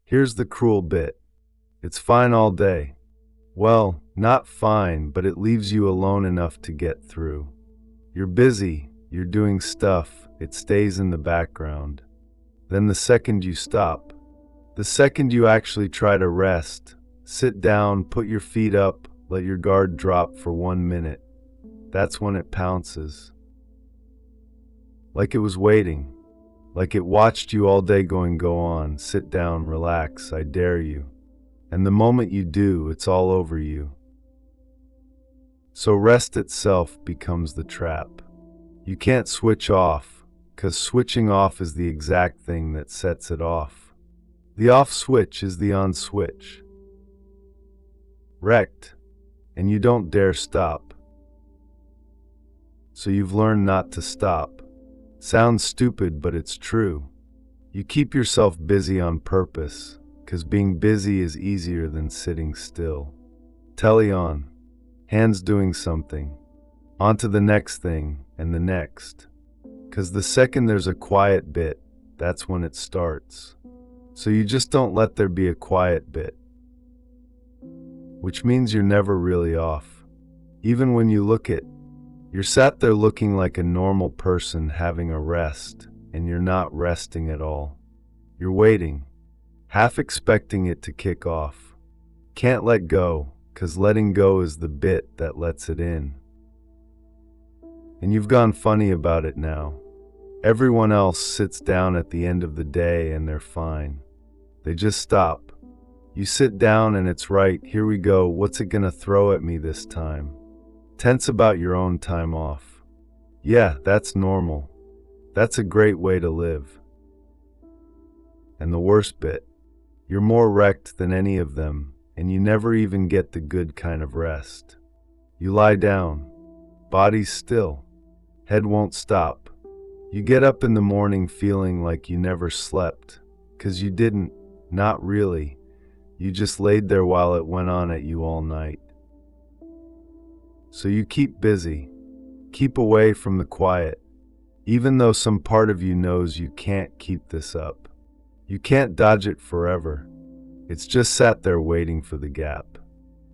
Here's the cruel bit. It's fine all day. Well, not fine, but it leaves you alone enough to get through. You're busy, you're doing stuff, it stays in the background. Then the second you stop, the second you actually try to rest, sit down, put your feet up, let your guard drop for 1 minute, that's when it pounces. Like it was waiting, like it watched you all day going, go on, sit down, relax, I dare you. And the moment you do, it's all over you. So rest itself becomes the trap. You can't switch off, 'cause switching off is the exact thing that sets it off. The off switch is the on switch. Wrecked, and you don't dare stop. So you've learned not to stop. Sounds stupid, but it's true. You keep yourself busy on purpose, 'cause being busy is easier than sitting still. Telly on, hands doing something, on to the next thing, and the next. 'Cause the second there's a quiet bit, that's when it starts. So you just don't let there be a quiet bit. Which means you're never really off. Even when you look it, you're sat there looking like a normal person having a rest, and you're not resting at all. You're waiting, half expecting it to kick off. Can't let go, 'cause letting go is the bit that lets it in. And you've gone funny about it now. Everyone else sits down at the end of the day and they're fine. They just stop. You sit down and it's right, here we go, what's it gonna throw at me this time? Tense about your own time off. Yeah, that's normal. That's a great way to live. And the worst bit, you're more wrecked than any of them, and you never even get the good kind of rest. You lie down, body's still, head won't stop. You get up in the morning feeling like you never slept, 'cause you didn't, not really. You just laid there while it went on at you all night. So you keep busy, keep away from the quiet, even though some part of you knows you can't keep this up. You can't dodge it forever. It's just sat there waiting for the gap.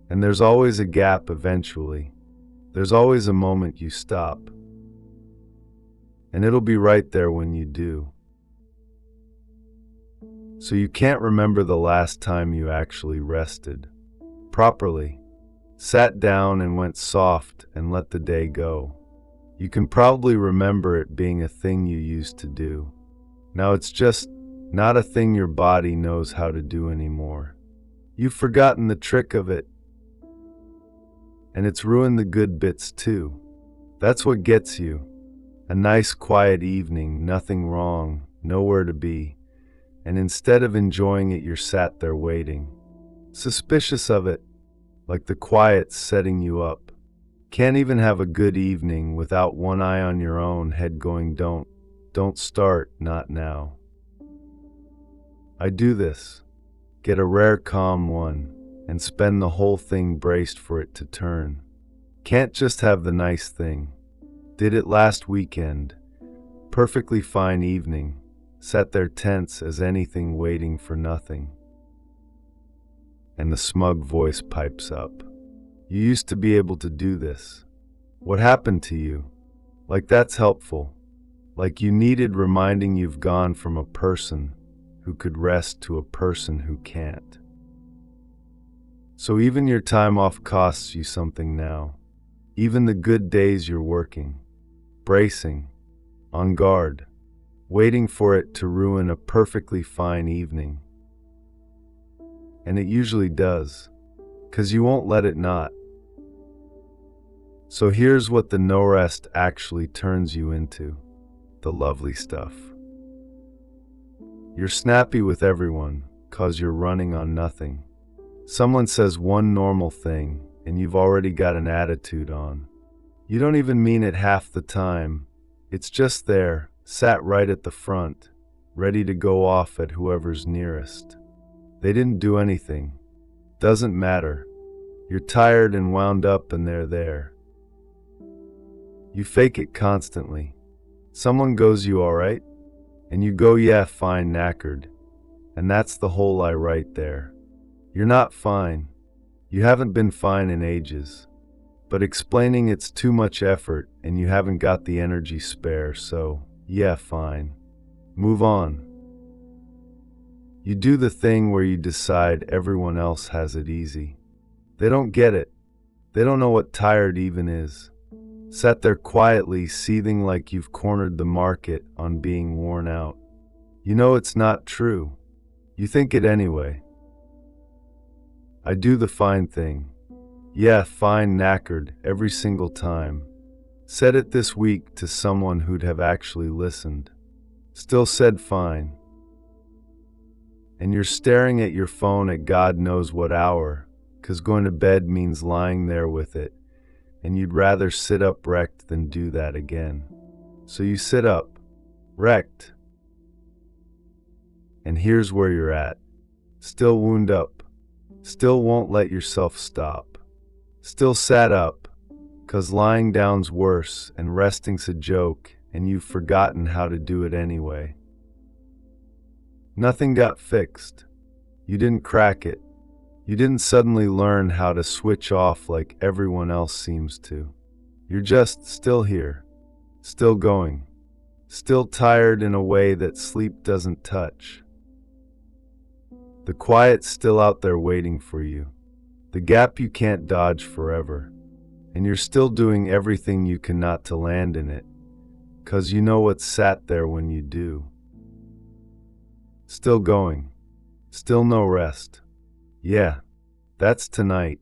And there's always a gap eventually. There's always a moment you stop. And it'll be right there when you do. So you can't remember the last time you actually rested properly, sat down and went soft and let the day go. You can probably remember it being a thing you used to do. Now it's just not a thing your body knows how to do anymore. You've forgotten the trick of it. And it's ruined the good bits too. That's what gets you. A nice quiet evening, nothing wrong, nowhere to be. And instead of enjoying it, you're sat there waiting. Suspicious of it, like the quiet's setting you up. Can't even have a good evening without one eye on your own, head going, don't start, not now. I do this, get a rare calm one, and spend the whole thing braced for it to turn. Can't just have the nice thing. Did it last weekend. Perfectly fine evening. Sat there tense as anything waiting for nothing. And the smug voice pipes up. You used to be able to do this. What happened to you? Like that's helpful. Like you needed reminding you've gone from a person who could rest to a person who can't. So even your time off costs you something now. Even the good days you're working, bracing, on guard, waiting for it to ruin a perfectly fine evening. And it usually does, 'cause you won't let it not. So here's what the no rest actually turns you into, the lovely stuff. You're snappy with everyone, 'cause you're running on nothing. Someone says one normal thing, and you've already got an attitude on. You don't even mean it half the time. It's just there, sat right at the front, ready to go off at whoever's nearest. They didn't do anything. Doesn't matter. You're tired and wound up and they're there. You fake it constantly. Someone goes, you alright? And you go, yeah, fine, knackered. And that's the whole lie right there. You're not fine. You haven't been fine in ages. But explaining it's too much effort and you haven't got the energy spare, so yeah, fine. Move on. You do the thing where you decide everyone else has it easy. They don't get it. They don't know what tired even is. Sat there quietly, seething like you've cornered the market on being worn out. You know it's not true. You think it anyway. I do the fine thing. Yeah, fine, knackered, every single time. Said it this week to someone who'd have actually listened. Still said fine. And you're staring at your phone at God knows what hour, 'cause going to bed means lying there with it, and you'd rather sit up wrecked than do that again. So you sit up, wrecked. And here's where you're at. Still wound up. Still won't let yourself stop. Still sat up, 'cause lying down's worse and resting's a joke, and you've forgotten how to do it anyway. Nothing got fixed. You didn't crack it. You didn't suddenly learn how to switch off like everyone else seems to. You're just still here, still going, still tired in a way that sleep doesn't touch. The quiet's still out there waiting for you. The gap you can't dodge forever, and you're still doing everything you can not to land in it, 'cause you know what's sat there when you do. Still going, still no rest. Yeah, that's tonight.